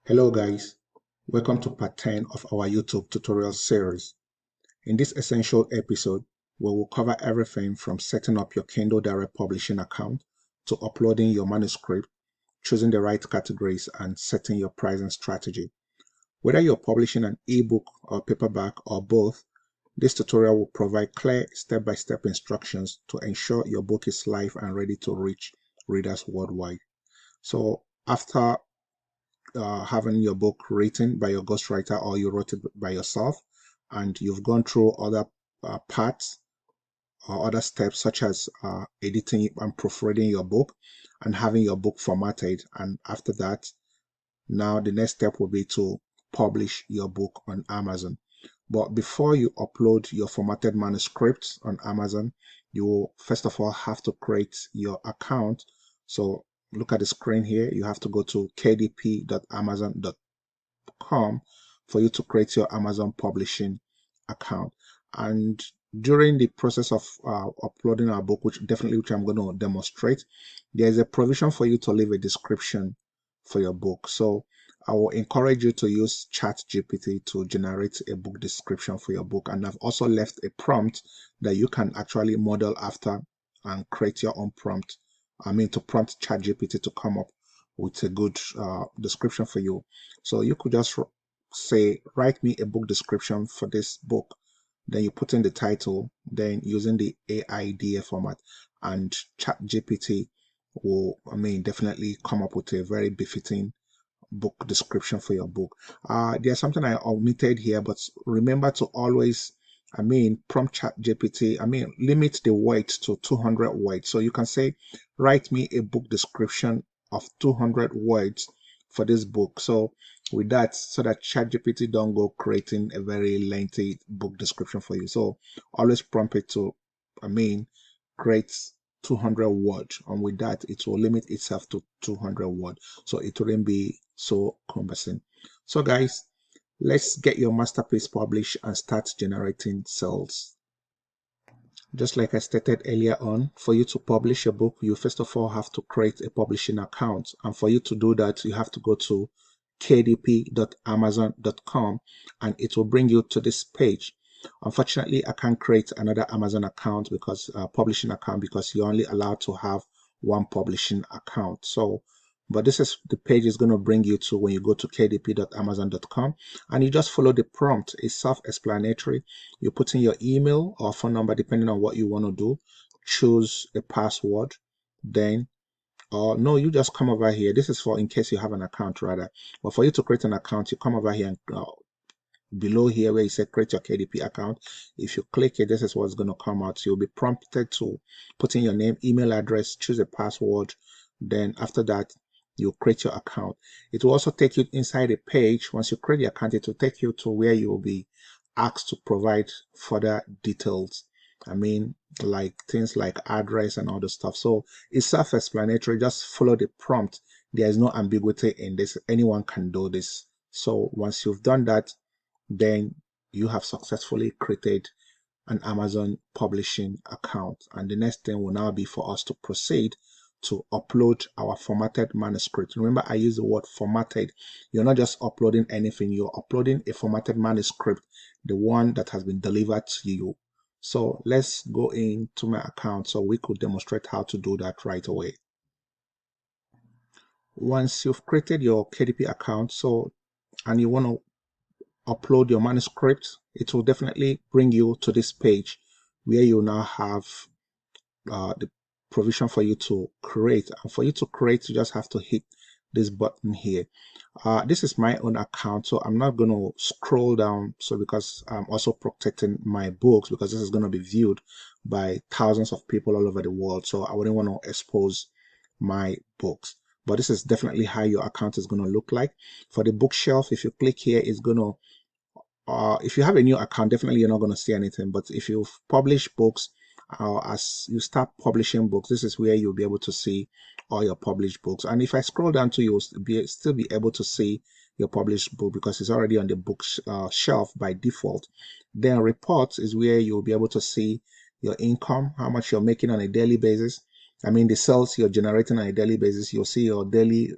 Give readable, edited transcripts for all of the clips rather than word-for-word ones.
Hello guys, welcome to part 10 of our YouTube tutorial series. In this essential episode, we will cover everything from setting up your Kindle Direct Publishing account to uploading your manuscript, choosing the right categories, and setting your pricing strategy. Whether you're publishing an ebook or paperback or both, this tutorial will provide clear step-by-step instructions to ensure your book is live and ready to reach readers worldwide. So after having your book written by your ghostwriter or you wrote it by yourself and you've gone through other parts or other steps such as editing and proofreading your book and having your book formatted, and after that, now the next step will be to publish your book on Amazon. But before you upload your formatted manuscripts on Amazon, you will first of all have to create your account. So look at the screen here. You have to go to kdp.amazon.com for you to create your Amazon publishing account. And during the process of uploading our book, which I'm going to demonstrate, there's a provision for you to leave a description for your book. So I will encourage you to use ChatGPT to generate a book description for your book. And I've also left a prompt that you can actually model after and create your own prompt. To prompt ChatGPT to come up with a good description for you. So you could just say, write me a book description for this book. Then you put in the title, then using the AIDA format, and ChatGPT will, definitely come up with a very befitting book description for your book. There's something I omitted here, but remember to always, prompt ChatGPT, limit the words to 200 words. So you can say, write me a book description of 200 words for this book. So with that, so that ChatGPT don't go creating a very lengthy book description for you. So always prompt it to, create 200 words, and with that it will limit itself to 200 words, so it wouldn't be so cumbersome. So guys, let's get your masterpiece published and start generating sales. Just like I stated earlier on, for you to publish a book, you first of all have to create a publishing account, and for you to do that, you have to go to kdp.amazon.com and it will bring you to this page. Unfortunately, I can't create another Amazon account because publishing account, because you're only allowed to have one publishing account. So, but this is the page is going to bring you to when you go to kdp.amazon.com, and you just follow the prompt. It's self-explanatory. You put in your email or phone number depending on what you want to do. Choose a password, then no, you just come over here. This is for in case you have an account rather. But for you to create an account, you come over here and below here where you say create your KDP account. If you click it, this is what's going to come out. You'll be prompted to put in your name, email address, choose a password. Then after that, you create your account. It will also take you inside a page. Once you create the account, it will take you to where you will be asked to provide further details. Like things like address and all the stuff. So it's self-explanatory. Just follow the prompt. There is no ambiguity in this. Anyone can do this. So once you've done that, then you have successfully created an Amazon publishing account. And the next thing will now be for us to proceed to upload our formatted manuscript. Remember, I use the word formatted. You're not just uploading anything, you're uploading a formatted manuscript, the one that has been delivered to you. So let's go into my account so we could demonstrate how to do that right away. Once you've created your KDP account, and you want to upload your manuscript, it will definitely bring you to this page where you now have the provision for you to create. And for you to create, you just have to hit this button here. This is my own account, so I'm not going to scroll down, so because I'm also protecting my books, because this is going to be viewed by thousands of people all over the world, so I wouldn't want to expose my books. But this is definitely how your account is going to look like. For the bookshelf, if you click here, it's going to if you have a new account, definitely you're not going to see anything. But if you've published books, as you start publishing books, this is where you'll be able to see all your published books. And if I scroll down to you, still be able to see your published book because it's already on the book shelf by default. Then reports is where you'll be able to see your income, how much you're making on a daily basis. The sales you're generating on a daily basis. You'll see your daily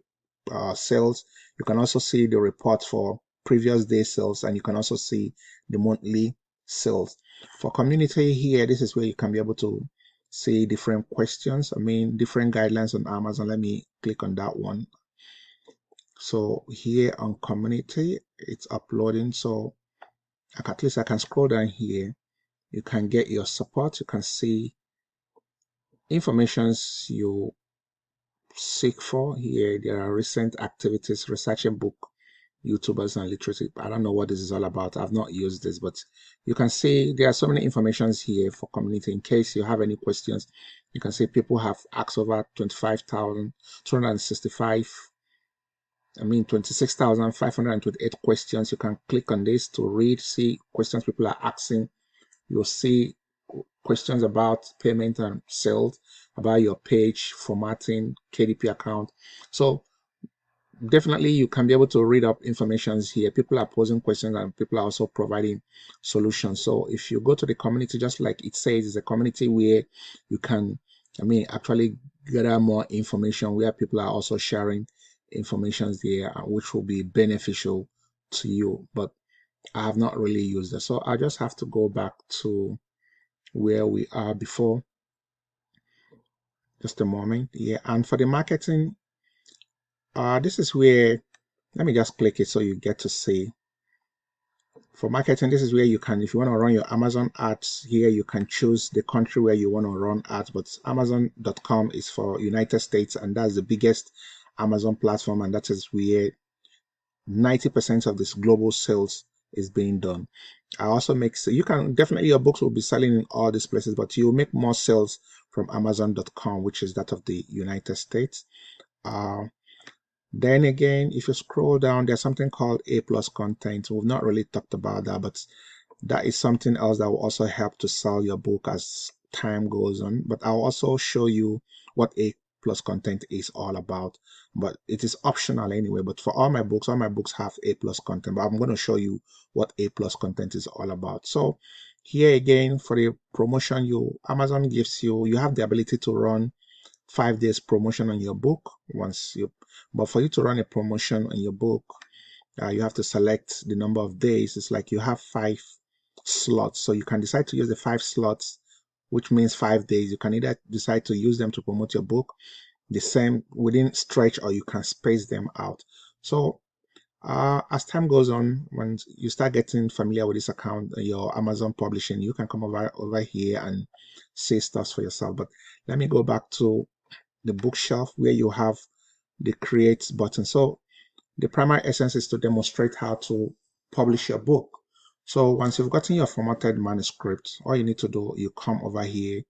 sales. You can also see the report for previous day sales, and you can also see the monthly sales. For community here, this is where you can be able to see different questions, different guidelines on Amazon. Let me click on that one. So here on community, it's uploading. So at least I can scroll down here. You can get your support. You can see informations you seek for here. There are recent activities, researching book, YouTubers, and literacy. I don't know what this is all about. I've not used this, but you can see there are so many informations here for community. In case you have any questions, you can see people have asked over 26,528 questions. You can click on this to read, see questions people are asking. You'll see questions about payment and sales, about your page, formatting, KDP account. So definitely you can be able to read up informations here. People are posing questions and people are also providing solutions. So if you go to the community, just like it says, it's a community where you can actually gather more information, where people are also sharing information there, which will be beneficial to you. But I have not really used it, so I just have to go back to where we are before. Just a moment. Yeah, and for the marketing, this is where, let me just click it so you get to see. For marketing, this is where you can, if you want to run your Amazon ads here, you can choose the country where you want to run ads. But Amazon.com is for United States, and that's the biggest Amazon platform, and that is where 90% of this global sales is being done. I also make, so you can definitely, your books will be selling in all these places, but you'll make more sales from Amazon.com, which is that of the United States. Then again, if you scroll down, there's something called A+ content. We've not really talked about that, but that is something else that will also help to sell your book as time goes on. But I'll also show you what A+ content is all about, but it is optional anyway. But for all my books have A+ content, but I'm going to show you what A+ content is all about. So here again, for the promotion, Amazon gives you have the ability to run 5 days promotion on your book but for you to run a promotion on your book, you have to select the number of days. It's like you have 5 slots, so you can decide to use the 5 slots, which means 5 days. You can either decide to use them to promote your book the same within stretch, or you can space them out. So as time goes on, when you start getting familiar with this account, your Amazon publishing, you can come over here and see stuff for yourself. But let me go back to the bookshelf where you have the create button. So the primary essence is to demonstrate how to publish your book. So once you've gotten your formatted manuscript, all you need to do, you come over here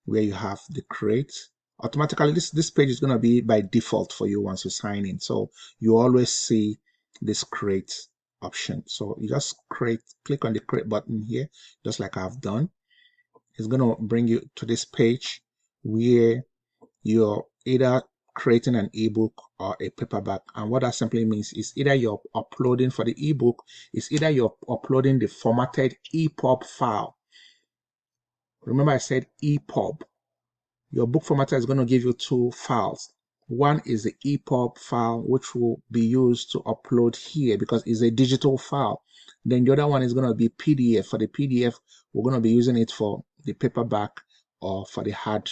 where you have the create. Automatically, this page is going to be by default for you once you sign in. So you always see this create option. So you just click on the create button here, just like I've done. It's going to bring you to this page where you're either creating an ebook or a paperback. And what that simply means is either you're uploading for the ebook, is either you're uploading the formatted EPUB file. Remember I said EPUB. Your book formatter is going to give you 2 files. One is the EPUB file, which will be used to upload here because it's a digital file. Then the other one is going to be PDF. For the PDF, we're going to be using it for the paperback or for the hard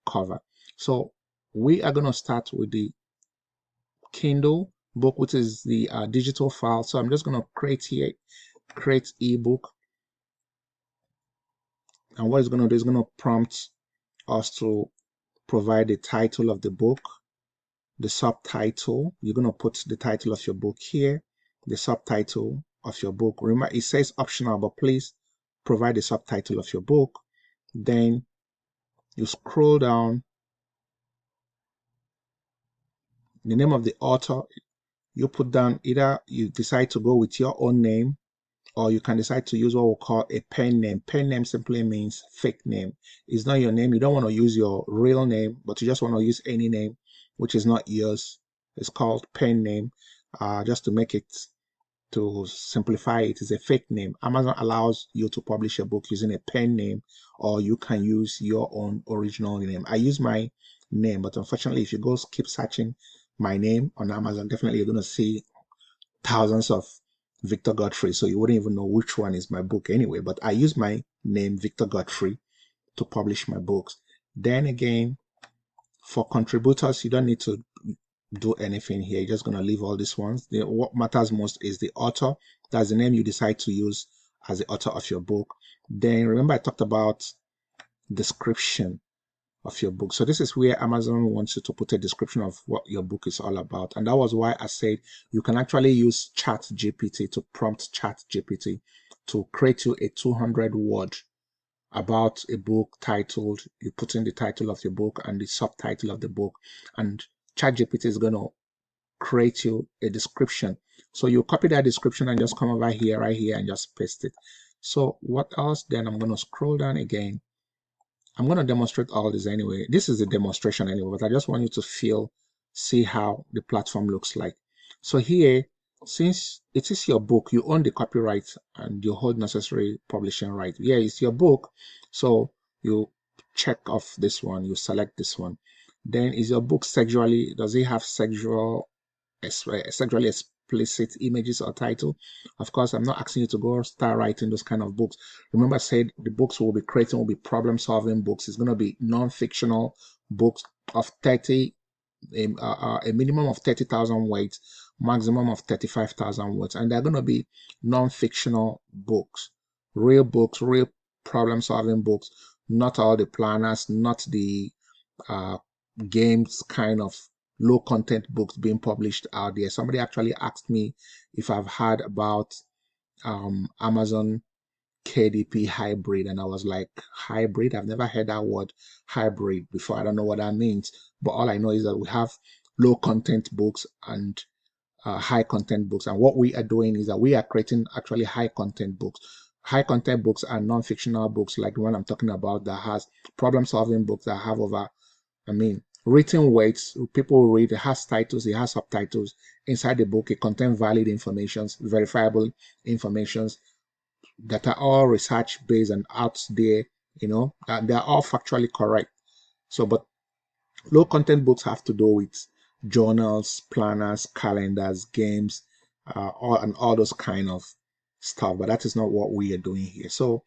cover. So we are going to start with the Kindle book, which is the digital file. So I'm just going to create ebook. And what it's going to do is going to prompt us to provide the title of the book, the subtitle. You're going to put the title of your book here, the subtitle of your book. Remember, it says optional, but please provide the subtitle of your book. Then you scroll down, the name of the author, you put down, either you decide to go with your own name, or you can decide to use what we call a pen name. Pen name simply means fake name. It's not your name. You don't want to use your real name, but you just want to use any name which is not yours. It's called pen name. Just to make it, to simplify it, is a fake name. Amazon allows you to publish a book using a pen name, or you can use your own original name. I use my name, but unfortunately, if you go keep searching my name on Amazon, definitely you're going to see thousands of Victor Godfrey, so you wouldn't even know which one is my book anyway. But I use my name, Victor Godfrey, to publish my books. Then again, for contributors, you don't need to do anything here. You're just going to leave all these ones. What matters most is the author. That's the name you decide to use as the author of your book. Then remember I talked about description of your book. So this is where Amazon wants you to put a description of what your book is all about. And that was why I said you can actually use ChatGPT to prompt ChatGPT to create you a 200-word about a book titled, you put in the title of your book and the subtitle of the book, and ChatGPT is going to create you a description. So you copy that description and just come over here, right here, and just paste it. So what else? Then I'm going to scroll down again. I'm going to demonstrate all this anyway. This is a demonstration anyway, but I just want you to see how the platform looks like. So here, since it is your book, you own the copyright and you hold necessary publishing right. Yeah, it's your book. So you check off this one, you select this one. Then is your book sexually, does it have sexually explicit images or title? Of course, I'm not asking you to go start writing those kind of books. Remember I said the books we'll be creating will be problem-solving books. It's going to be non-fictional books of 30, a minimum of 30,000 words, maximum of 35,000 words, and they're going to be non-fictional books, real problem-solving books, not all the planners, not the games kind of low content books being published out there. Somebody actually asked me if I've heard about Amazon KDP hybrid, and I was like, hybrid? I've never heard that word hybrid before. I don't know what that means, but all I know is that we have low content books and high content books, and what we are doing is that we are creating actually high content books. High content books are non-fictional books like the one I'm talking about that has problem solving books that have over, written words, people read, it has titles, it has subtitles inside the book. It contains valid information, verifiable information that are all research based and out there, they're all factually correct. So, but low content books have to do with journals, planners, calendars, games, all those kind of stuff. But that is not what we are doing here. So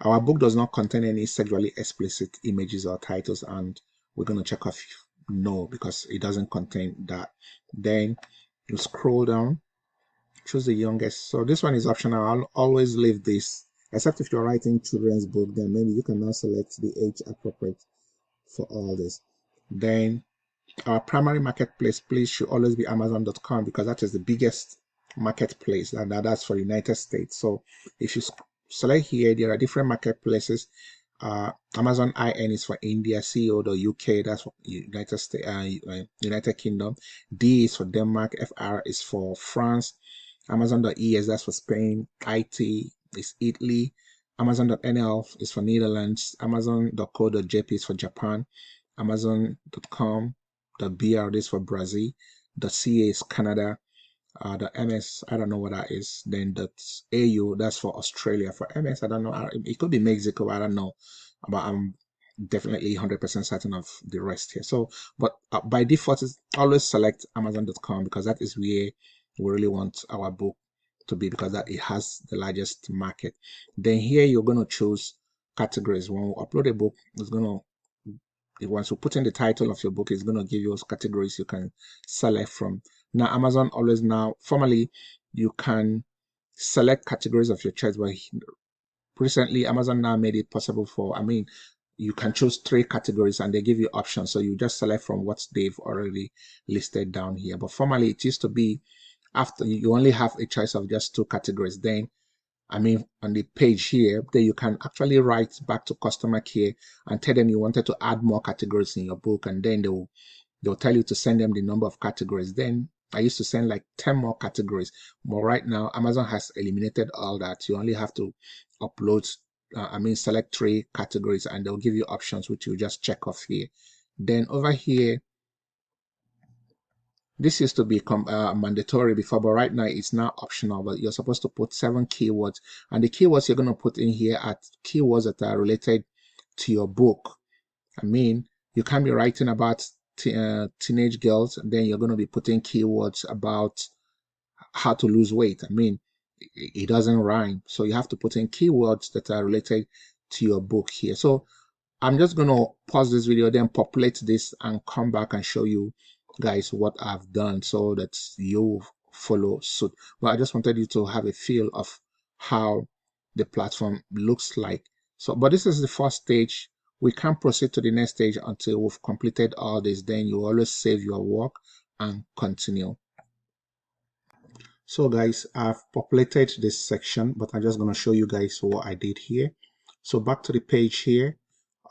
our book does not contain any sexually explicit images or titles, and we're going to check off no because it doesn't contain that. Then you scroll down, choose the youngest. So this one is optional. I'll always leave this, except if you're writing children's book, then maybe you can now select the age appropriate for all this. Then our primary marketplace place should always be Amazon.com because that is the biggest marketplace, and that's for United States. So if you select here, there are different marketplaces. Amazon IN is for India, CO.UK, that's for United States, United Kingdom. D is for Denmark, FR is for France, Amazon.es, that's for Spain, IT is Italy, Amazon.nl is for Netherlands, Amazon.co.jp is for Japan, Amazon.com.br is for Brazil, .ca is Canada, the MS, I don't know what that is. Then the AU, that's for Australia. For MS, I don't know. It could be Mexico, I don't know. But I'm definitely 100% certain of the rest here. So, but by default, always select Amazon.com because that is where we really want our book to be, because that it has the largest market. Then here you're going to choose categories. When we upload a book, it's going to, once you put in the title of your book, it's going to give you those categories you can select from. Now, Amazon always now, formally, you can select categories of your choice, but recently, Amazon now made it possible for, you can choose 3 categories and they give you options. So you just select from what they've already listed down here. But formally, it used to be after you only have a choice of just 2 categories. Then on the page here, then you can actually write back to customer care and tell them you wanted to add more categories in your book, and then they'll tell you to send them the number of categories. Then I used to send like 10 more categories, but right now Amazon has eliminated all that. You only have to upload, select 3 categories, and they'll give you options which you just check off here. Then over here, this used to be mandatory before, but right now it's now optional. But you're supposed to put 7 keywords, and the keywords you're going to put in here are keywords that are related to your book. You can't be writing about teenage girls, then you're going to be putting keywords about how to lose weight. I mean, it doesn't rhyme, so you have to put in keywords that are related to your book here. So I'm just going to pause this video, then populate this and come back and show you guys what I've done so that you follow suit. But I just wanted you to have a feel of how the platform looks like. So, but this is the first stage. We can't proceed to the next stage until we've completed all this. Then you always save your work and continue. So guys, I've populated this section, but I'm just going to show you guys what I did here. So back to the page here.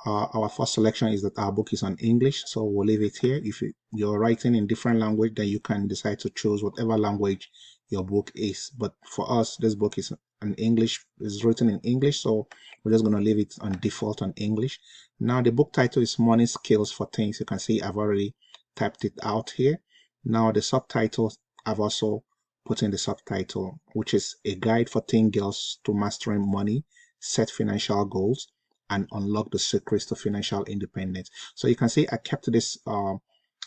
Our first selection is that our book is on English, so we'll leave it here. If you're writing in different language, then you can decide to choose whatever language your book is. But for us, this book is in English, is written in English, so we're just going to leave it on default on English. Now the book title is Money Skills for Teens. You can see I've already typed it out here. Now the subtitles, I've also put in the subtitle, which is a guide for teen girls to mastering money, set financial goals, and unlock the secrets to financial independence. So you can see I kept this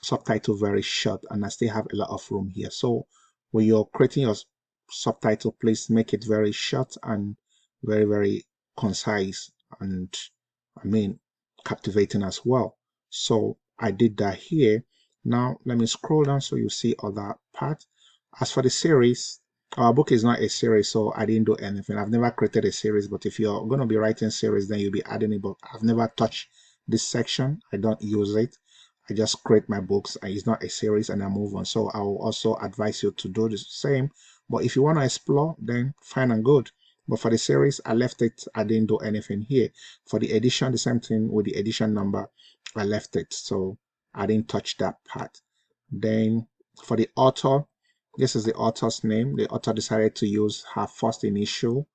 subtitle very short, and I still have a lot of room here. So when you're creating your subtitle, please make it very short and very, very concise, and I mean captivating as well. So I did that here. Now let me scroll down so you see other part. As for the series, our book is not a series, so I didn't do anything. I've never created a series, but if you're going to be writing series, then you'll be adding a book. I've never touched this section. I don't use it. I just create my books. It's not a series, and I move on. So I will also advise you to do the same. But if you want to explore, then fine and good. But for the series, I left it. I didn't do anything here. For the edition, the same thing with the edition number. I left it. So I didn't touch that part. Then for the author, this is the author's name. The author decided to use her first initial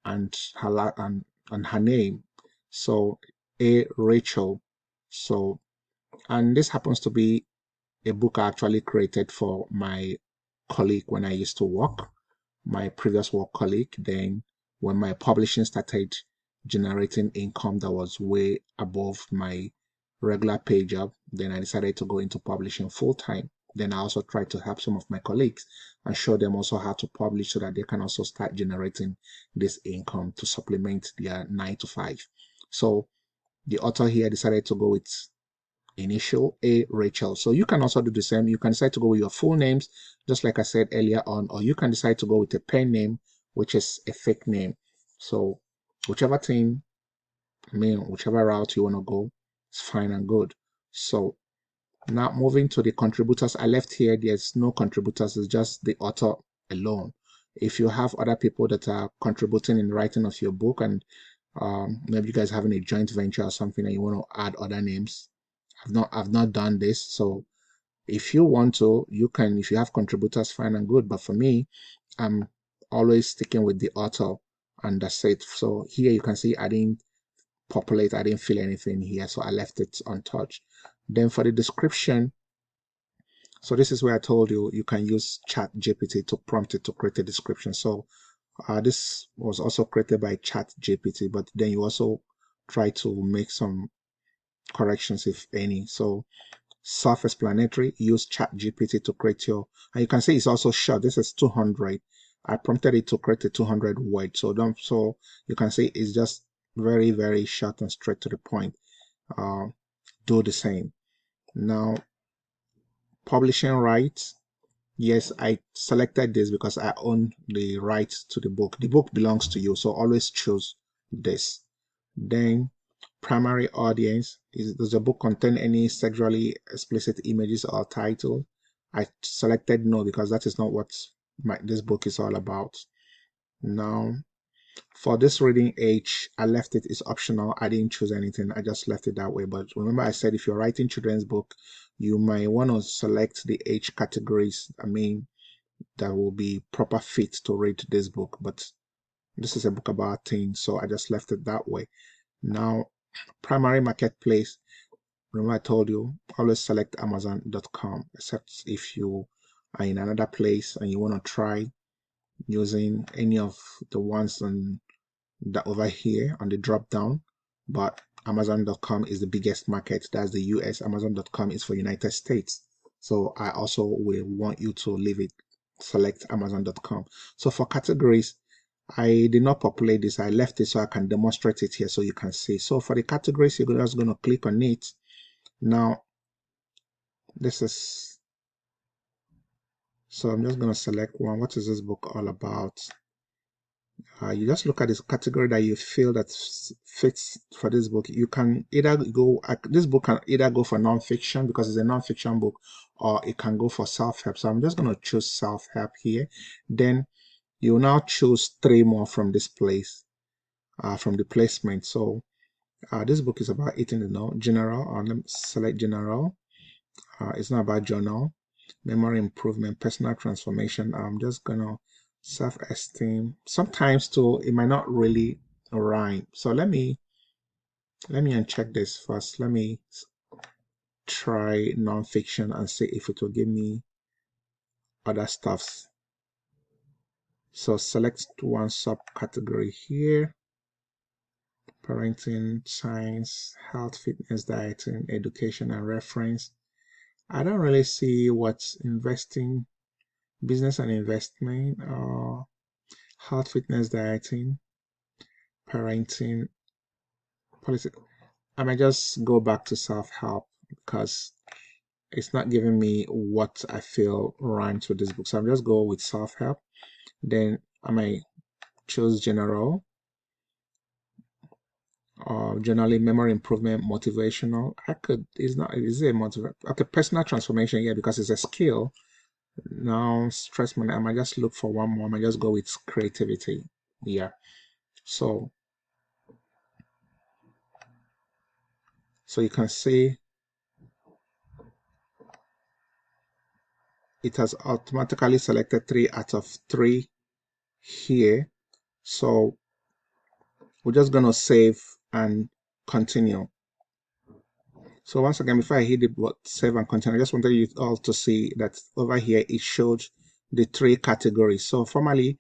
and her name. So A. Rachel. So, and this happens to be a book I actually created for my colleague when I used to work, my previous work colleague. Then when my publishing started generating income that was way above my regular pay job, then I decided to go into publishing full time. Then I also tried to help some of my colleagues and show them also how to publish so that they can also start generating this income to supplement their 9 to 5. So the author here decided to go with initial A. Rachel. So you can also do the same. You can decide to go with your full names, just like I said earlier on, or you can decide to go with a pen name, which is a fake name. So whichever thing, whichever route you want to go, it's fine and good. So now moving to the contributors, I left here, there's no contributors, it's just the author alone. If you have other people that are contributing in writing of your book, and maybe you guys having a joint venture or something and you want to add other names, I've not done this. So if you want to, you can. If you have contributors, fine and good. But for me, I'm always sticking with the author, and that's it. So here you can see I didn't populate, I didn't fill anything here, so I left it untouched. Then for the description, so this is where I told you you can use ChatGPT to prompt it to create a description. So this was also created by ChatGPT, but then you also try to make some corrections if any. So self-explanatory, use ChatGPT to create your, and you can see it's also short. This is 200. I prompted it to create a 200 word. So you can see it's just very, very short and straight to the point. Do the same. Now, publishing rights. Yes, I selected this because I own the rights to the book. The book belongs to you, so always choose this. Then primary audience, does the book contain any sexually explicit images or title? I selected no because that is not what this book is all about. Now, for this reading age, I left it, it's optional. I didn't choose anything, I just left it that way. But remember I said if you're writing children's book, you might want to select the age categories, that will be proper fit to read this book. But this is a book about teens, so I just left it that way. Now, primary marketplace, remember I told you, always select amazon.com, except if you are in another place and you want to try using any of the ones on that over here on the drop down. But Amazon.com is the biggest market. That's the US. Amazon.com is for United States. So I also will want you to leave it, select Amazon.com. So for categories, I did not populate this. I left it so I can demonstrate it here so you can see. So for the categories, you're just going to click on it. Now, this is, so I'm just going to select one. What is this book all about? You just look at this category that you feel that fits for this book. You can either go, this book can either go for non-fiction because it's a non-fiction book, or it can go for self-help. So I'm just going to choose self-help here. Then you will now choose 3 more from this place, from the placement. So this book is about eating the know, general. Let me select general. It's not about journal, memory improvement, personal transformation. I'm just gonna self-esteem. Sometimes too, it might not really rhyme. So let me uncheck this first. Let me try non-fiction and see if it will give me other stuffs. So select one subcategory here: parenting, science, health, fitness, dieting, education, and reference. I don't really see what's investing, business and investment, health, fitness, dieting, parenting, policy. I might just go back to self-help because it's not giving me what I feel rhymes with this book. So I'm just go with self-help. Then I might choose general, or generally memory improvement, motivational. I could, it's not, is it motivate? Okay, personal transformation, yeah, because it's a skill. Now stress money, I might just look for one more. I might just go with creativity. Yeah. So you can see it has automatically selected 3 out of 3 here. So we're just going to save and continue. So once again, before I hit the save and continue, I just wanted you all to see that over here it showed the 3 categories. So formally,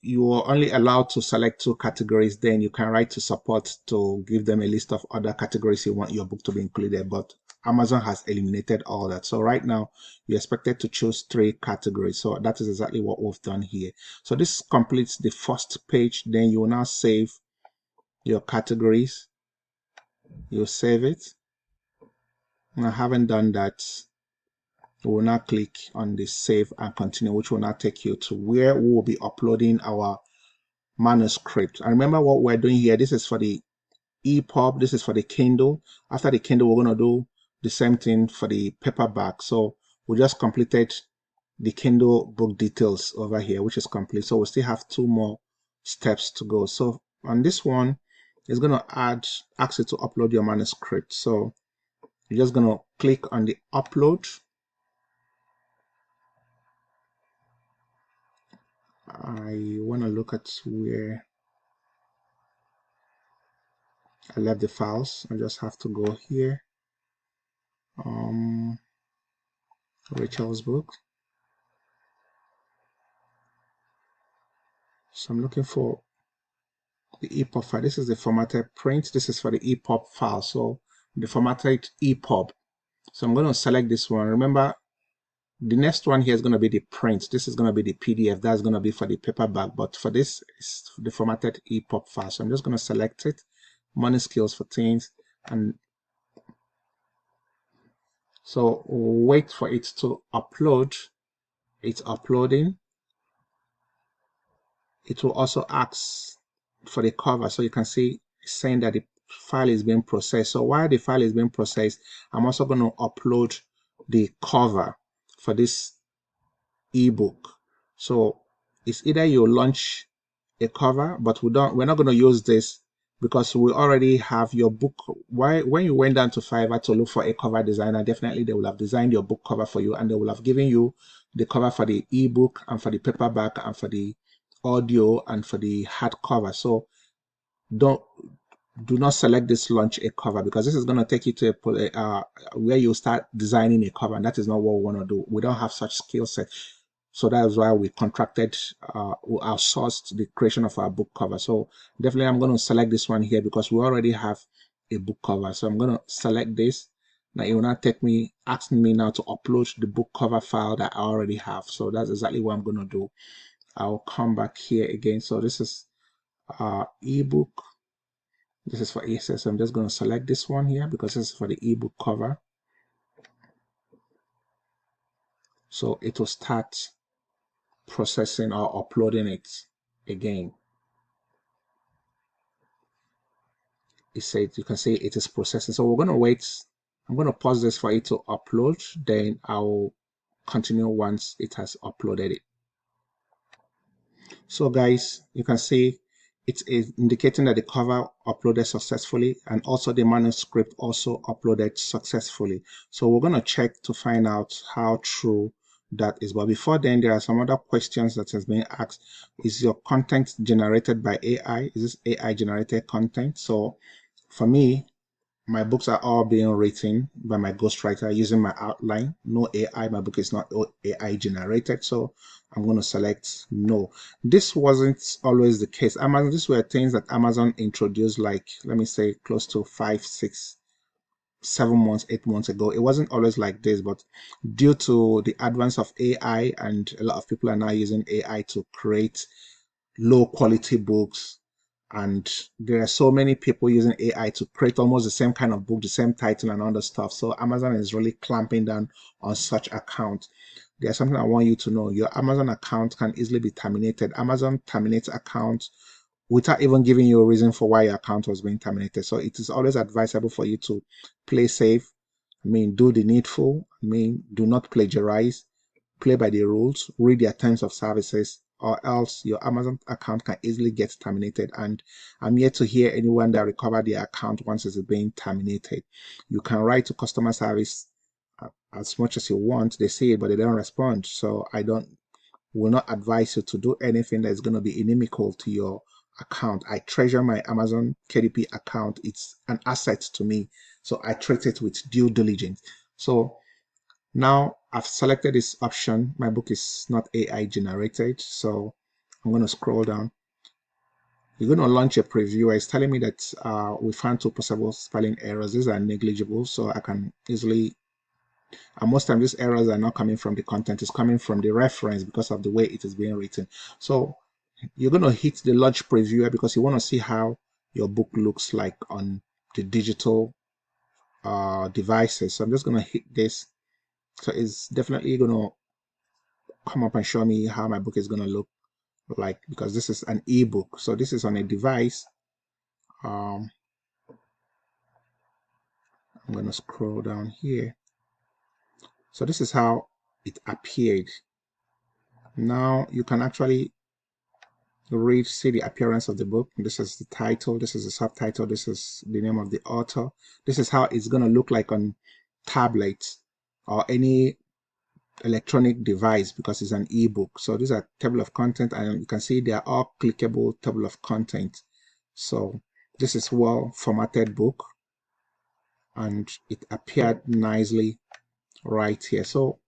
you are only allowed to select 2 categories. Then you can write to support to give them a list of other categories you want your book to be included. But Amazon has eliminated all that. So right now, you're expected to choose 3 categories. So that is exactly what we've done here. So this completes the first page. Then you will now save your categories. You'll save it. And I haven't done that. We will now click on the save and continue, which will now take you to where we will be uploading our manuscript. And remember what we're doing here. This is for the EPUB. This is for the Kindle. After the Kindle, we're going to do the same thing for the paperback. So we just completed the Kindle book details over here, which is complete. So we still have 2 more steps to go. So on this one, it's going to ask you to upload your manuscript. So you're just going to click on the upload. I want to look at where I left the files. I just have to go here. Rachel's book. So I'm looking for the EPUB file. This is the formatted print. This is for the EPUB file. So the formatted EPUB. So I'm going to select this one. Remember, the next one here is going to be the print. This is going to be the PDF. That's going to be for the paperback. But for this, it's the formatted EPUB file. So I'm just going to select it. Money Skills for Teens. And so wait for it to upload. It's uploading. It will also ask for the cover. So you can see it's saying that the file is being processed. So while the file is being processed, I'm also going to upload the cover for this ebook. So it's either you launch a cover, but we're not going to use this because we already have your book. When you went down to Fiverr to look for a cover designer, definitely they will have designed your book cover for you, and they will have given you the cover for the ebook and for the paperback and for the audio and for the hardcover. So do not select this launch a cover, because this is going to take you to a where you start designing a cover, and that is not what we want to do. We don't have such skill set. So that is why we contracted, we outsourced the creation of our book cover. So definitely I'm going to select this one here because we already have a book cover. So I'm going to select this. Now it will not ask me now to upload the book cover file that I already have. So that's exactly what I'm going to do. I'll come back here again. So this is ebook. This is for ESS. I'm just going to select this one here because this is for the ebook cover. So it will start processing or uploading it again. It says, you can see it is processing. So we're going to wait. I'm going to pause this for it to upload. Then I'll continue once it has uploaded it. So guys, you can see it is indicating that the cover uploaded successfully, and also the manuscript also uploaded successfully. So we're going to check to find out how true that is. But before then, there are some other questions that has been asked. Is your content generated by AI? Is this AI generated content? So for me, my books are all being written by my ghostwriter using my outline. No AI. My book is not AI generated. So I'm going to select no. This wasn't always the case. These were things that Amazon introduced, like, let me say, close to 5, 6, 7 months, 8 months ago. It wasn't always like this, but due to the advance of AI, and a lot of people are now using AI to create low quality books, and there are so many people using AI to create almost the same kind of book, the same title and other stuff. So Amazon is really clamping down on such accounts. There's something I want you to know. Your Amazon account can easily be terminated. Amazon terminates accounts without even giving you a reason for why your account was being terminated. So it is always advisable for you to play safe. Do the needful. Do not plagiarize. Play by the rules. Read their terms of services, or else your Amazon account can easily get terminated. And I'm yet to hear anyone that recovered their account once it's being terminated. You can write to customer service as much as you want. They see it, but they don't respond. So I will not advise you to do anything that's going to be inimical to your account. I treasure my Amazon KDP account. It's an asset to me. So I treat it with due diligence. So now I've selected this option. My book is not AI generated. So I'm going to scroll down. You're going to launch a preview. It's telling me that we found 2 possible spelling errors. These are negligible, so I can easily, and most times these errors are not coming from the content, it's coming from the reference because of the way it is being written. So you're going to hit the launch preview because you want to see how your book looks like on the digital devices. So I'm just going to hit this. So it's definitely going to come up and show me how my book is going to look like, because this is an ebook. So this is on a device. I'm going to scroll down here. So this is how it appeared. Now you can actually see the appearance of the book. This is the title, this is the subtitle, this is the name of the author. This is how it's going to look like on tablets or any electronic device, because it's an ebook. So these are table of content, and you can see they are all clickable table of content. So this is well formatted book, and it appeared nicely right here. So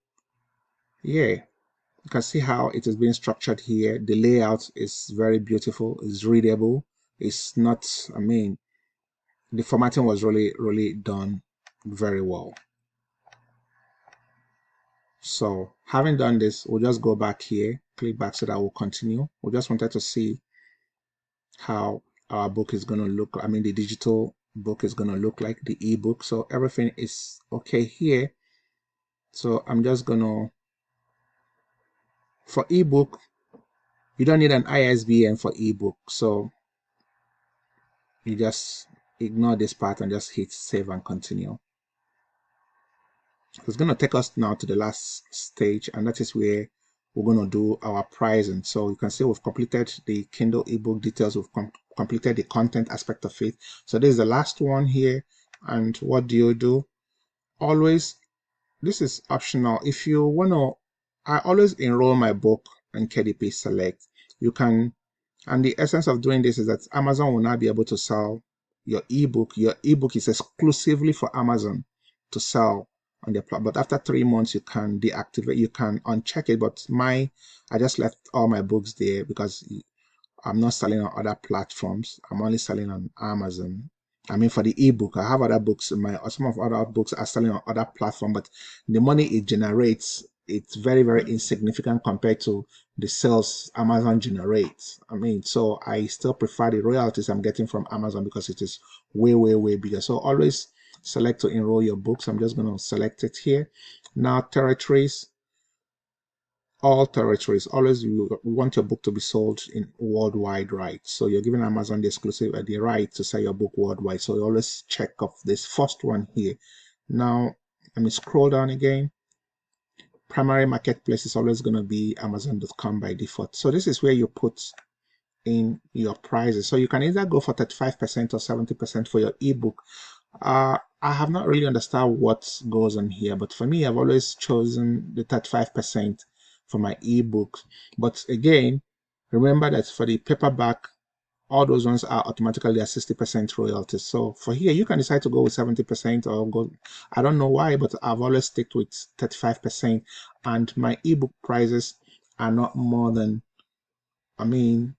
yeah, you can see how it is being structured here. The layout is very beautiful, it's readable. It's not, the formatting was really done very well. So having done this, we'll just go back here, click back so that we'll continue. We just wanted to see how our book is going to look. The digital book is going to look like the ebook. So everything is okay here. So I'm just going to, for ebook, you don't need an ISBN for ebook. So you just ignore this part and just hit save and continue. It's going to take us now to the last stage, and that is where we're going to do our pricing. So you can see we've completed the Kindle ebook details, we've completed the content aspect of it. So this is the last one here. And what do? Always, this is optional. If you want to, I always enroll my book in KDP Select. You can, and the essence of doing this is that Amazon will not be able to sell your ebook. Your ebook is exclusively for Amazon to sell on their platform. But after 3 months, you can deactivate, you can uncheck it. But I just left all my books there because I'm not selling on other platforms. I'm only selling on Amazon. I mean, for the ebook, I have other books. Some of other books are selling on other platforms, but the money it generates, it's very, very insignificant compared to the sales Amazon generates. I mean, so I still prefer the royalties I'm getting from Amazon because it is way, way, way bigger. So always select to enroll your books. I'm just going to select it here. Now, territories. All territories. Always you want your book to be sold in worldwide rights. So you're giving Amazon the exclusive the right to sell your book worldwide. So you always check off this first one here. Now let me scroll down again. Primary marketplace is always going to be Amazon.com by default. So this is where you put in your prices. So you can either go for 35% or 70% for your ebook. I have not really understood what goes on here, but for me, I've always chosen the 35% for my ebook. But again, remember that for the paperback, all those ones are automatically at 60% royalties. So for here, you can decide to go with 70% or go, I don't know why, but I've always stick with 35%. And my ebook prices are not more than, I mean,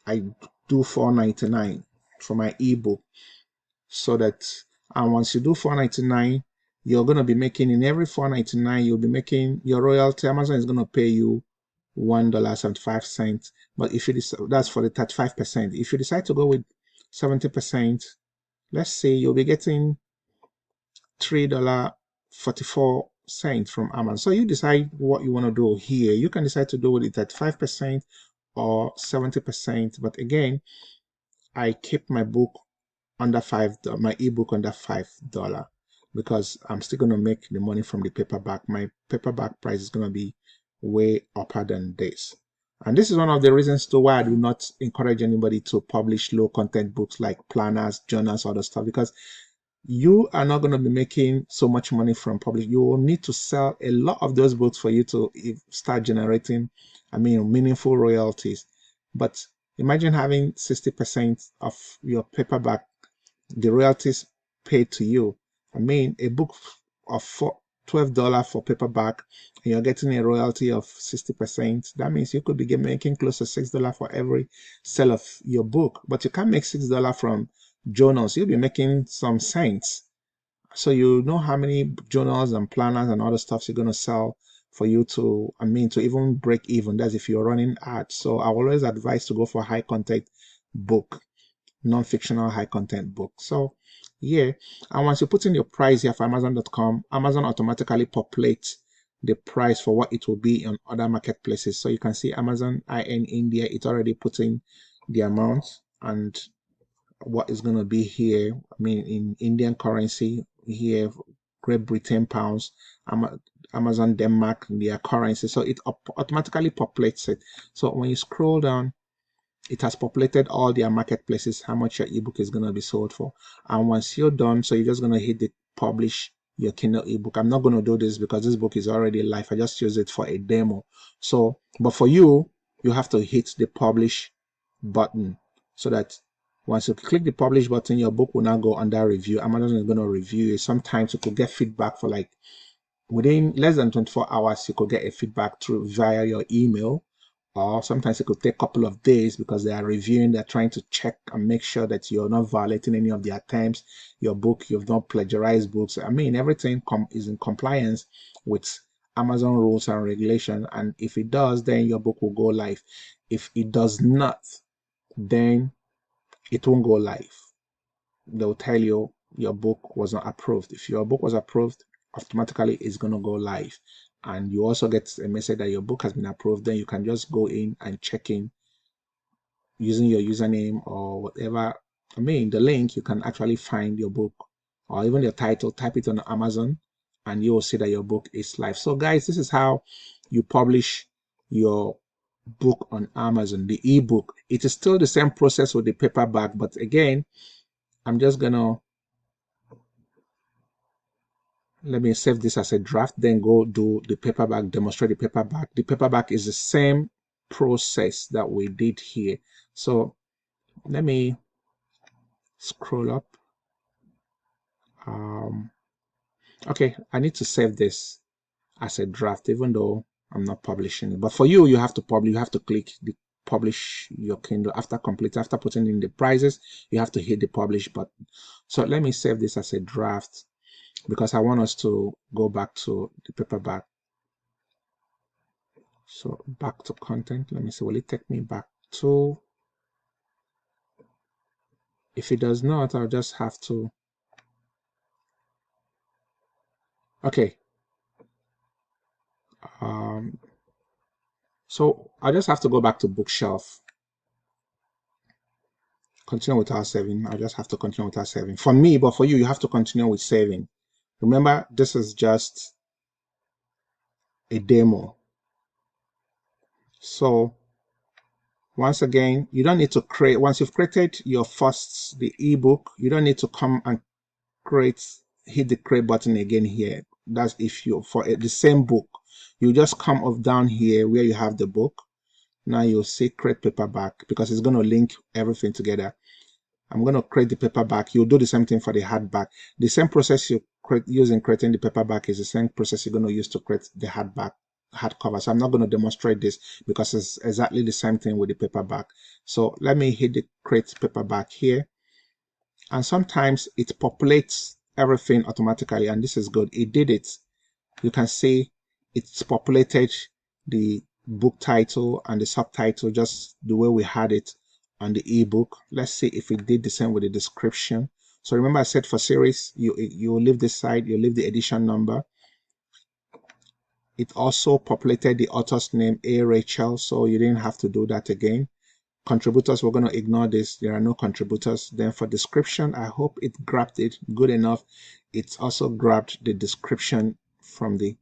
I do $4.99 for my ebook. So that, and once you do $4.99, you're going to be making, in every $4.99 you'll be making your royalty. Amazon is going to pay you $1.75. But if you decide, that's for the 35%. If you decide to go with 70%, let's say you'll be getting $3.44 from Amazon. So you decide what you want to do here. You can decide to do with it at 5% or 70%. But again, I keep my book under $5, my ebook under $5, because I'm still going to make the money from the paperback. My paperback price is going to be way upper than this. And this is one of the reasons to why I do not encourage anybody to publish low content books like planners, journals, other stuff, because you are not going to be making so much money from publishing. You will need to sell a lot of those books for you to start generating, I mean, meaningful royalties. But imagine having 60% of your paperback, the royalties paid to you. I mean, a book of $12 for paperback, and you're getting a royalty of 60%. That means you could be making close to $6 for every sale of your book. But you can't make $6 from journals. You'll be making some cents. So you know how many journals and planners and other stuff you're going to sell for you to, I mean, to even break even. That's if you're running ads. So I always advise to go for high content book, non-fictional high content book. So yeah, and once you put in your price here for Amazon.com, Amazon automatically populates the price for what it will be on other marketplaces. So you can see Amazon IN India, it's already putting the amount and what is going to be here. I mean, in Indian currency here, Great Britain pounds, Amazon Denmark, their currency. So it automatically populates it. So when you scroll down, it has populated all their marketplaces, how much your ebook is going to be sold for. And once you're done, so you're just going to hit the publish your Kindle ebook. I'm not going to do this because this book is already live. I just use it for a demo. So, but for you, you have to hit the publish button so that once you click the publish button, your book will now go under review. Amazon is going to review it. Sometimes you could get feedback for like within less than 24 hours, you could get a feedback through via your email. Or sometimes it could take a couple of days because they are reviewing, they're trying to check and make sure that you're not violating any of their terms, your book, you've not plagiarized books. I mean, everything is in compliance with Amazon rules and regulation. And if it does, then your book will go live. If it does not, then it won't go live. They'll tell you your book was not approved. If your book was approved, automatically it's going to go live. And you also get a message that your book has been approved. Then you can just go in and check in using your username or whatever. I mean, the link, you can actually find your book or even your title, type it on Amazon, and you will see that your book is live. So guys, this is how you publish your book on Amazon, the ebook. It is still the same process with the paperback, but again, I'm just gonna, let me save this as a draft, then go do the paperback, demonstrate the paperback. The paperback is the same process that we did here. So let me scroll up. Okay, I need to save this as a draft, even though I'm not publishing it. But for you, you have to publish, you have to click the publish your Kindle. After putting in the prices, you have to hit the publish button. So let me save this as a draft because I want us to go back to the paperback. So back to content. Let me see, will it take me back to? If it does not, I'll just have to. Okay. So I just have to go back to bookshelf. Continue without saving. I just have to continue without saving. For me, but for you, you have to continue with saving. Remember, this is just a demo. So once again, you don't need to create, once you've created your first, the ebook, you don't need to come and hit the create button again here. That's if you, for the same book, you just come off down here where you have the book. Now you'll see create paperback because it's going to link everything together. I'm going to create the paperback. You'll do the same thing for the hardback. The same process you use in creating the paperback is the same process you're going to use to create the hardcover. So I'm not going to demonstrate this because it's exactly the same thing with the paperback. So let me hit the create paperback here. And sometimes it populates everything automatically, and this is good. It did it. You can see it's populated the book title and the subtitle just the way we had it on the ebook. Let's see if it did the same with the description. So remember I said for series, you leave this side, you leave the edition number. It also populated the author's name, A. Rachel, so you didn't have to do that again. Contributors, we're going to ignore this. There are no contributors. Then for description, I hope it grabbed it good enough. It's also grabbed the description from the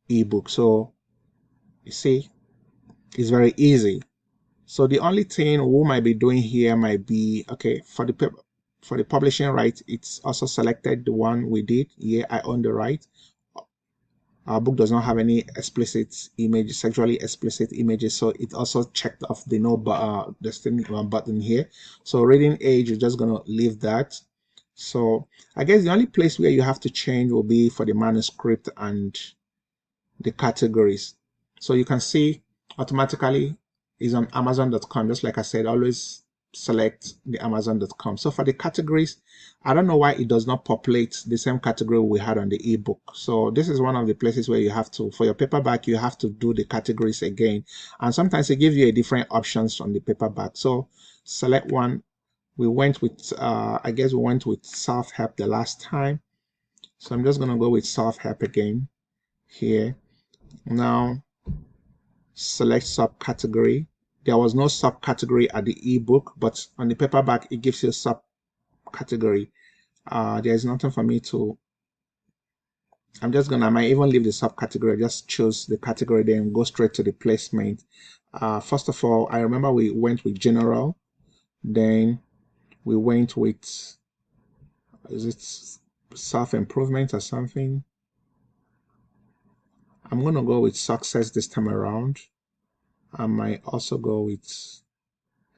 ebook. So you see, it's very easy. So the only thing we might be doing here might be, okay, for the publishing right, it's also selected the one we did. Yeah, I own the right. Our book does not have any explicit images, sexually explicit images, so it also checked off the no button here. So reading age, you're just gonna leave that. So I guess the only place where you have to change will be for the manuscript and the categories. So you can see automatically is on Amazon.com. Just like I said, always select the Amazon.com. So for the categories, I don't know why it does not populate the same category we had on the ebook. So this is one of the places where you have to, for your paperback, you have to do the categories again. And sometimes it gives you a different options on the paperback. So select one. We went with, I guess we went with self-help the last time. So I'm just going to go with self-help again here. Now select subcategory. There was no subcategory at the ebook, but on the paperback it gives you a subcategory. There's nothing for me to. I might even leave the subcategory, just choose the category, then go straight to the placement. First of all, I remember we went with general, then we went with, is it self-improvement or something? I'm going to go with success this time around. I might also go with,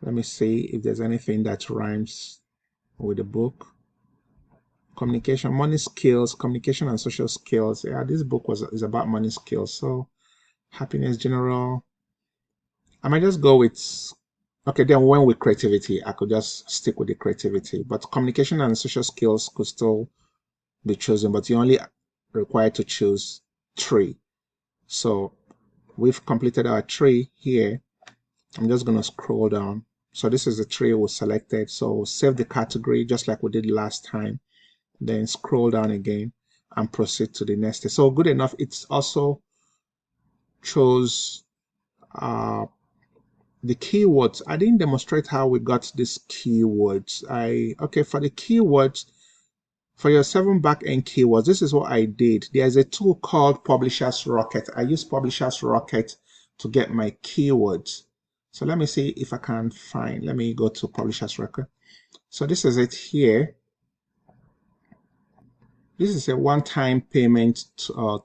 let me see if there's anything that rhymes with the book. Communication, money skills, communication and social skills. Yeah, this book is about money skills. So happiness general. I might just go with, okay, then when with creativity, I could just stick with the creativity. But communication and social skills could still be chosen, but you only required to choose 3. So we've completed our 3 here. I'm just going to scroll down. So this is the 3 we selected. So save the category just like we did last time. Then scroll down again and proceed to the next. So good enough. It's also chose the keywords. I didn't demonstrate how we got these keywords. Okay, for the keywords, for your 7 back-end keywords, this is what I did. There's a tool called Publishers Rocket. I use Publishers Rocket to get my keywords. So let me see if I can find, let me go to Publishers Rocket. So this is it here. This is a one-time payment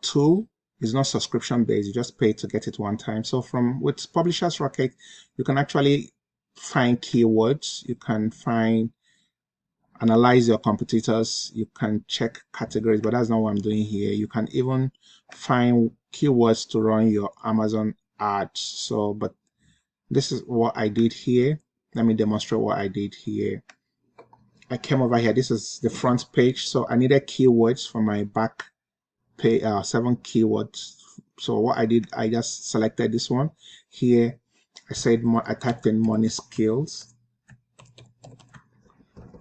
tool. It's not subscription based. You just pay to get it one time. So with Publishers Rocket, you can actually find keywords. You can analyze your competitors. You can check categories, but that's not what I'm doing here. You can even find keywords to run your Amazon ads. So, but this is what I did here. Let me demonstrate what I did here. I came over here. This is the front page. So I needed keywords for my back page, 7 keywords. So what I did, I just selected this one here. I said I typed in money skills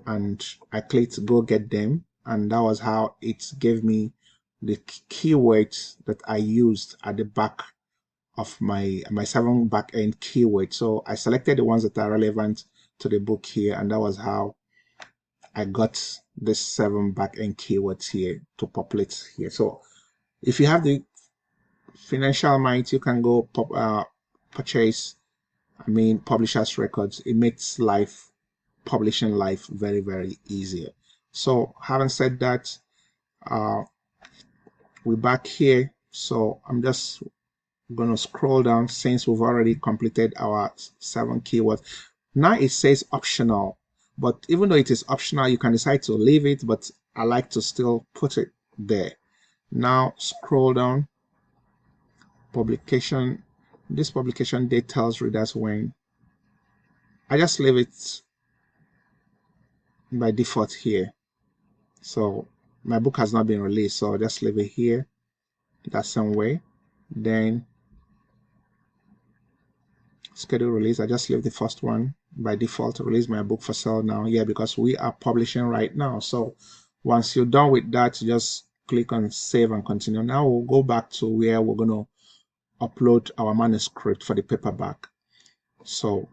and I clicked go get them, and that was how it gave me the keywords that I used at the back of my 7 back-end keywords. So I selected the ones that are relevant to the book here, and that was how I got this 7 back-end keywords here to populate here. So if you have the financial might, you can go purchase publishers records. It makes publishing life very, very easier. So having said that, we're back here. So I'm just going to scroll down since we've already completed our 7 keywords. Now it says optional, but even though it is optional, you can decide to leave it, but I like to still put it there. Now scroll down. Publication. This publication date tells readers when. I just leave it by default here. So my book has not been released, so I'll just leave it here that same way. Then schedule release, I just leave the first one by default. Release my book for sale now. Yeah, because we are publishing right now. So once you're done with that, you just click on save and continue. Now we'll go back to where we're going to upload our manuscript for the paperback. So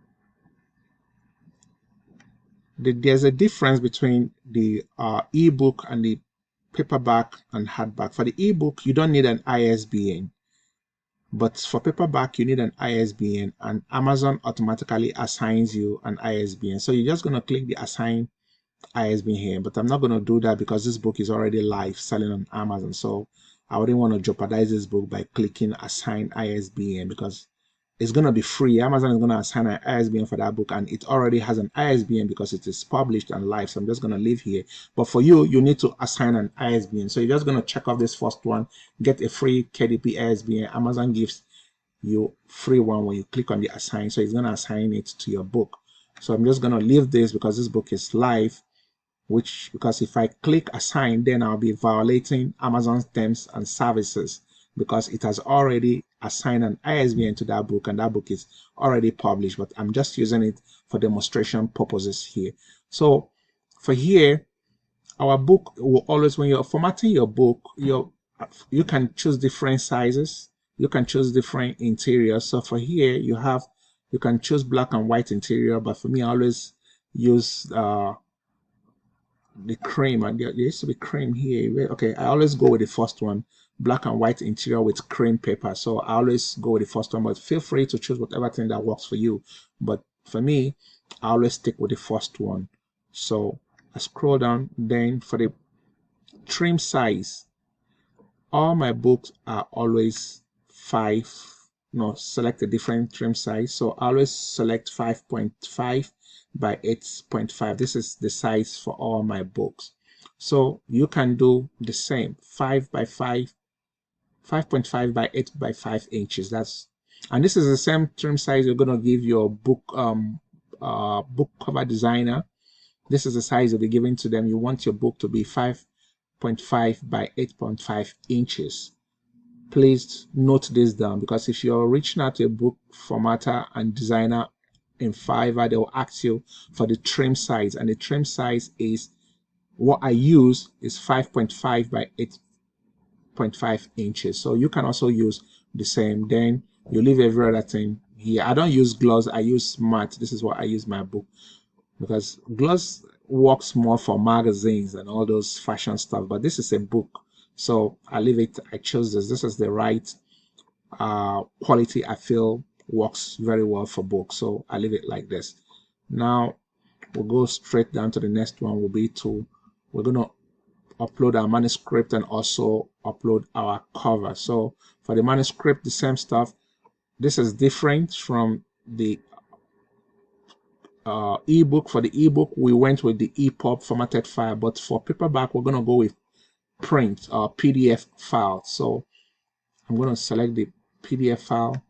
there's a difference between the ebook and the paperback and hardback. For the ebook, you don't need an ISBN, but for paperback, you need an ISBN, and Amazon automatically assigns you an ISBN. So you're just going to click the assign ISBN here, but I'm not going to do that because this book is already live selling on Amazon. So I wouldn't want to jeopardize this book by clicking assign ISBN, because it's going to be free. Amazon is going to assign an ISBN for that book, and it already has an ISBN because it is published and live. So I'm just going to leave here. But for you, you need to assign an ISBN. So you're just going to check off this first one, get a free KDP ISBN. Amazon gives you free one when you click on the assign. So it's going to assign it to your book. So I'm just going to leave this because this book is live, because if I click assign, then I'll be violating Amazon's terms and services, because it has already assigned an ISBN to that book, and that book is already published, but I'm just using it for demonstration purposes here. So for here, our book will always, when you're formatting your book, you can choose different sizes, you can choose different interiors. So for here, you can choose black and white interior, but for me, I always use the cream, and there used to be cream here. Okay, I always go with the first one, black and white interior with cream paper. So I always go with the first one, but feel free to choose whatever thing that works for you. But for me, I always stick with the first one. So I scroll down. Then for the trim size, all my books are always select a different trim size. So I always select 5.5 by 8.5. This is the size for all my books. So you can do the same, 5.5 by 8.5 inches. And this is the same trim size you're going to give your book book cover designer. This is the size you'll be giving to them. You want your book to be 5.5 by 8.5 inches. Please note this down, because if you're reaching out to a book formatter and designer in Fiverr, they will ask you for the trim size, and the trim size is what I use is 5.5 by 8.5 inches. So you can also use the same. Then you leave every other thing here. I don't use gloss, I use matte. This is what I use my book, because gloss works more for magazines and all those fashion stuff, but this is a book, so I leave it. I chose this. This is the right quality I feel works very well for books, so I leave it like this. Now we'll go straight down to the next one. We're going to upload our manuscript and also upload our cover. So for the manuscript, the same stuff. This is different from the ebook. For the ebook, we went with the EPUB formatted file, but for paperback, we're going to go with print or PDF file. So I'm going to select the PDF file,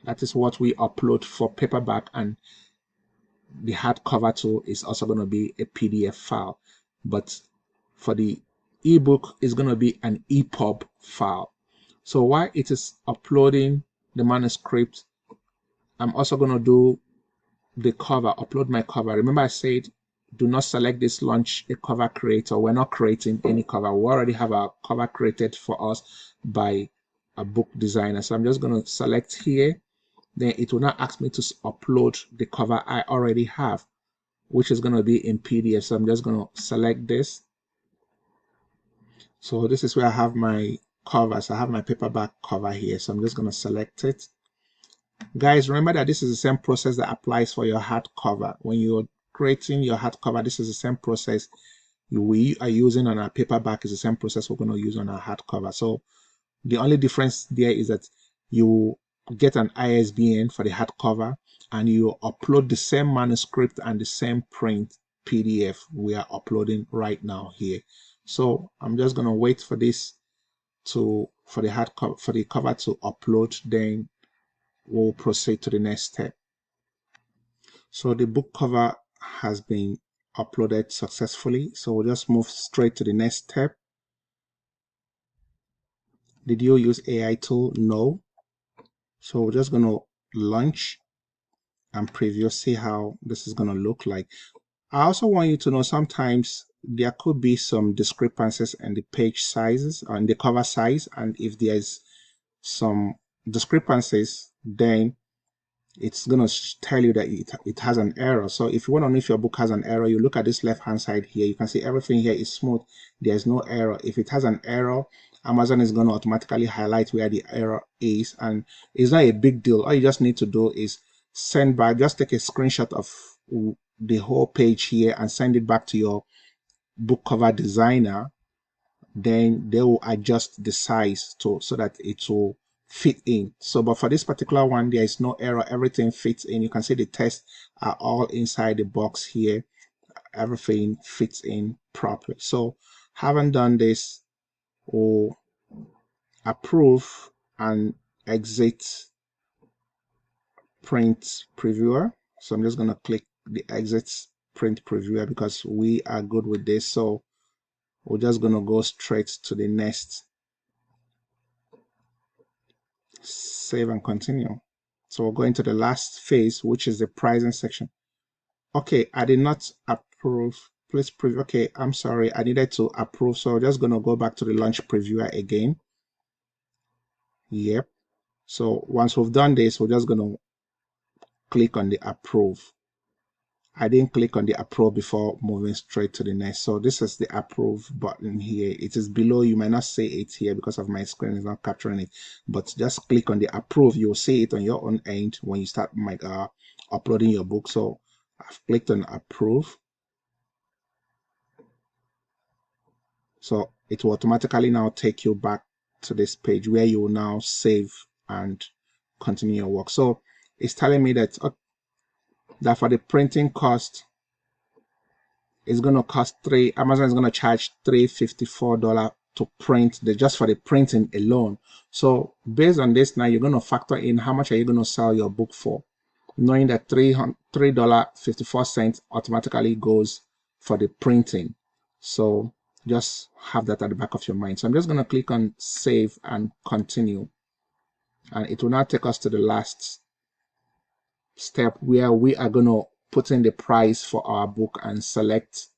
That is what we upload for paperback, and the hardcover too is also going to be a PDF file. But for the ebook, it's going to be an EPUB file. So while it is uploading the manuscript, I'm also going to do the cover, upload my cover. Remember I said, do not select this launch a cover creator. We're not creating any cover. We already have a cover created for us by a book designer. So I'm just going to select here. Then it will now ask me to upload the cover I already have, which is going to be in PDF. So I'm just going to select this. So this is where I have my covers. I have my paperback cover here. So I'm just going to select it. Guys, remember that this is the same process that applies for your hardcover. When you're creating your hardcover, this is the same process we are using on our paperback. Is the same process we're going to use on our hardcover. So the only difference there is that you get an ISBN for the hardcover, and you upload the same manuscript and the same print PDF we are uploading right now here. So I'm just going to wait for this for the cover to upload, then we'll proceed to the next step. So the book cover has been uploaded successfully. So we'll just move straight to the next step. Did you use AI tool? No. So we're just going to launch and preview, see how this is going to look like. I also want you to know sometimes there could be some discrepancies in the page sizes or in the cover size, and if there's some discrepancies, then it's going to tell you that it has an error. So if you want to know if your book has an error, you look at this left hand side here. You can see everything here is smooth. There's no error. If it has an error, Amazon is going to automatically highlight where the error is, and it's not a big deal. All you just need to do is send back, just take a screenshot of the whole page here and send it back to your book cover designer. Then they will adjust the size so that it will fit in. So but for this particular one, there is no error. Everything fits in. You can see the text are all inside the box here. Everything fits in properly. So having done this, we'll approve and exit print previewer. So I'm just going to click the exit print previewer because we are good with this. So we're just going to go straight to the next. Save and continue. So we're going to the last phase, which is the pricing section. Okay, I did not approve. Please preview. Okay, I'm sorry, I needed to approve. So we're just going to go back to the launch previewer again. Yep. So once we've done this, we're just going to click on the approve. I didn't click on the approve before moving straight to the next. So this is the approve button here. It is below. You might not see it here because of my screen is not capturing it, but just click on the approve. You'll see it on your own end when you start uploading your book. So I've clicked on approve. So it will automatically now take you back to this page where you will now save and continue your work. So it's telling me that for the printing cost, it's going to cost Amazon is going to charge $354 to print just for the printing alone. So based on this, now you're going to factor in how much are you going to sell your book for, knowing that $3.54 automatically goes for the printing. So just have that at the back of your mind. So I'm just going to click on save and continue, and it will now take us to the last step where we are going to put in the price for our book and select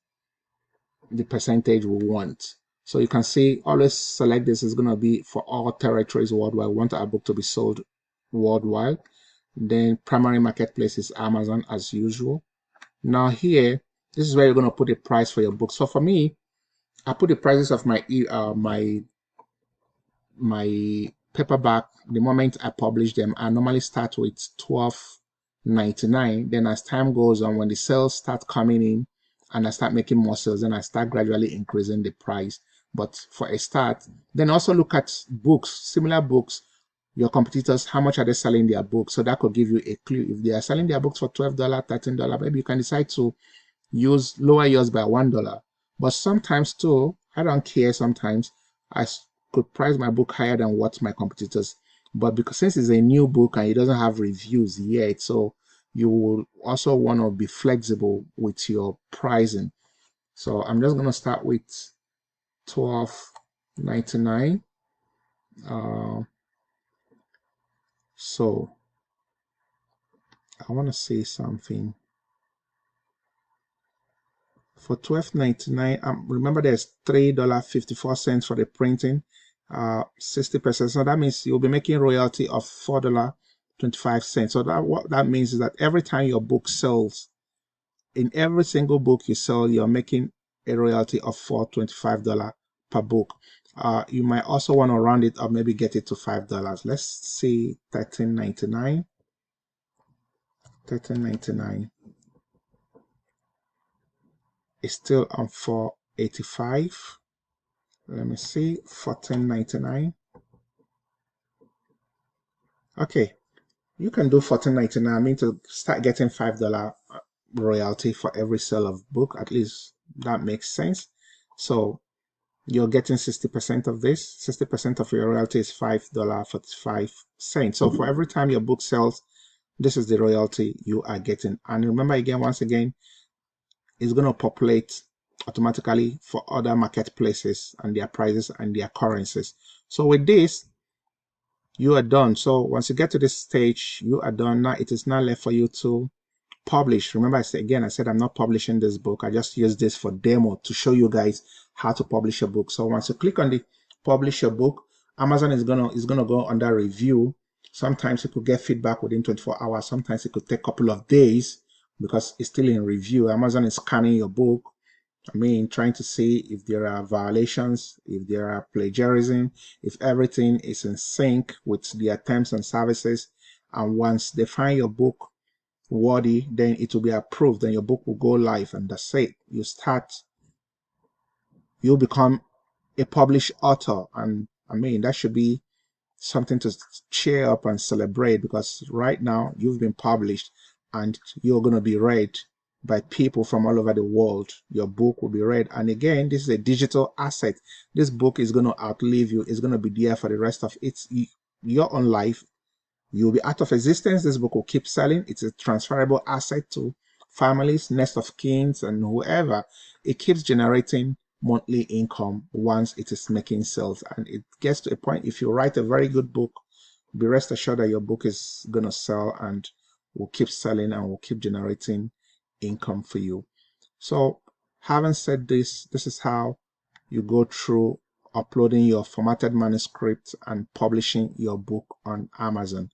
the percentage we want. So you can see, always select this. Is going to be for all territories worldwide. We want our book to be sold worldwide. Then primary marketplace is Amazon as usual. Now here, this is where you're going to put the price for your book. So for me, I put the prices of my paperback the moment I publish them. I normally start with $12.99. Then as time goes on, when the sales start coming in and I start making more sales, then I start gradually increasing the price. But for a start, then also look at books, similar books, your competitors, how much are they selling their books? So that could give you a clue. If they are selling their books for $12, $13, maybe you can decide to lower yours by $1. But sometimes too, I don't care. Sometimes I could price my book higher than what my competitors. but because since it's a new book and it doesn't have reviews yet, so you will also want to be flexible with your pricing. So I'm just going to start with $12.99. So I want to say something. For $12.99, remember there's $3.54 for the printing, 60%. So that means you'll be making royalty of $4.25. So that what that means is that every time your book sells, in every single book you sell, you're making a royalty of $4.25 per book. You might also want to round it up, maybe get it to $5. Let's see, $13.99. $13.99 is still on $4.85. Let me see, $14.99. Okay, you can do $14.99. I mean, to start getting $5 royalty for every sale of book. At least that makes sense. So you're getting 60% of this. 60% of your royalty is $5.45. So for every time your book sells, this is the royalty you are getting. And remember again, once again, it's going to populate automatically for other marketplaces and their prices and their currencies. So with this, you are done. So once you get to this stage, you are done. Now it is now left for you to publish. Remember, I said I'm not publishing this book. I just use this for demo to show you guys how to publish a book. So once you click on the publish a book, Amazon is gonna go under review. Sometimes it could get feedback within 24 hours. Sometimes it could take a couple of days because it's still in review. Amazon is scanning your book. I mean, trying to see if there are violations, if there are plagiarism, if everything is in sync with their terms and services. And once they find your book worthy, then it will be approved, then your book will go live, and that's it. You'll become a published author. And I mean, that should be something to cheer up and celebrate, because right now you've been published and you're going to be read by people from all over the world. Your book will be read, and again, this is a digital asset. This book is going to outlive you. It's going to be there for the rest of your own life. You'll be out of existence. This book will keep selling. It's a transferable asset to families, next of kins, and whoever. It keeps generating monthly income once it is making sales. And it gets to a point, if you write a very good book, be rest assured that your book is going to sell and will keep selling and will keep generating income for you. So having said this, this is how you go through uploading your formatted manuscript and publishing your book on Amazon.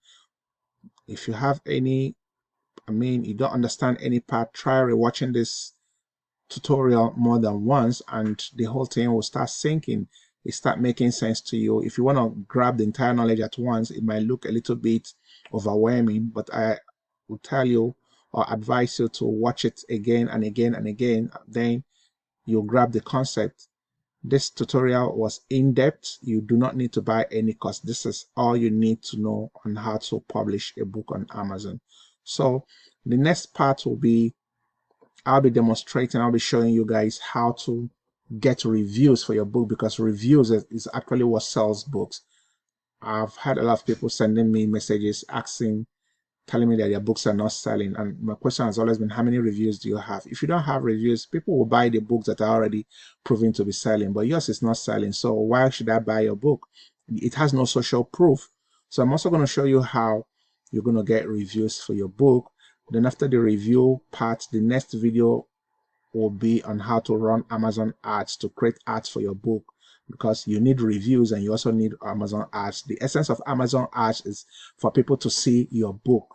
If you have any, you don't understand any part, try rewatching this tutorial more than once and the whole thing will start sinking. It start making sense to you. If you want to grab the entire knowledge at once, it might look a little bit overwhelming, but I will tell you or advise you to watch it again and again and again. Then you'll grab the concept. This tutorial was in-depth. You do not need to buy any course. This is all you need to know on how to publish a book on Amazon. So the next part will be, I'll be demonstrating, I'll be showing you guys how to get reviews for your book, because reviews is actually what sells books. I've had a lot of people sending me messages telling me that their books are not selling, and my question has always been, how many reviews do you have? If you don't have reviews, people will buy the books that are already proven to be selling, but yours is not selling. So why should I buy your book? It has no social proof. So I'm also going to show you how you're going to get reviews for your book. Then after the review part, the next video will be on how to run Amazon ads, to create ads for your book, because you need reviews and you also need Amazon ads. The essence of Amazon ads is for people to see your book.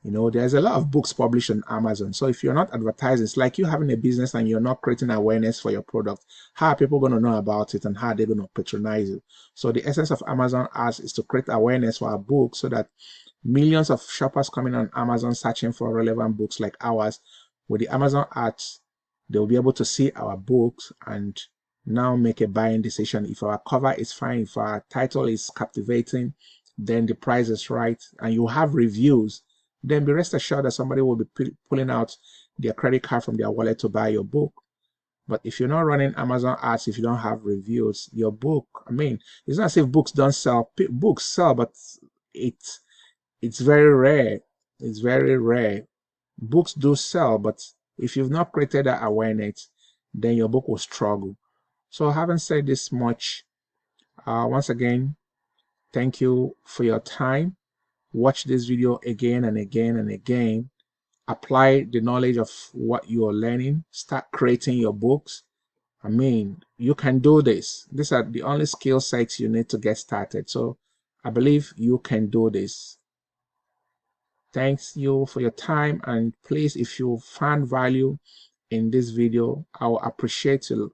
You know, there's a lot of books published on Amazon. So if you're not advertising, it's like you having a business and you're not creating awareness for your product. How are people going to know about it and how are they going to patronize it? So the essence of Amazon ads is to create awareness for our book, so that millions of shoppers coming on Amazon searching for relevant books like ours, with the Amazon ads, they'll be able to see our books and now make a buying decision. If our cover is fine, if our title is captivating, then the price is right, and you have reviews, then be rest assured that somebody will be pulling out their credit card from their wallet to buy your book. But if you're not running Amazon ads, if you don't have reviews, your book, it's not as if books don't sell. Books sell, but it's very rare. It's very rare. Books do sell, but if you've not created that awareness, then your book will struggle. So having said this much, once again, thank you for your time. Watch this video again and again and again. Apply the knowledge of what you are learning. Start creating your books. I mean, you can do this. These are the only skill sets you need to get started. So I believe you can do this. Thanks you for your time, and please, if you found value in this video, I will appreciate you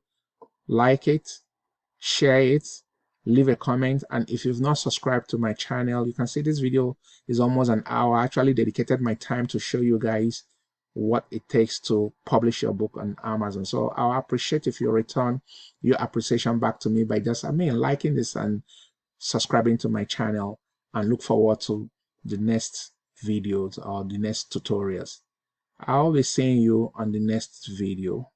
like it, share it, leave a comment. And if you've not subscribed to my channel, you can see this video is almost an hour. I actually dedicated my time to show you guys what it takes to publish your book on Amazon. So I'll appreciate if you return your appreciation back to me by just liking this and subscribing to my channel, and look forward to the next videos or the next tutorials. I'll be seeing you on the next video.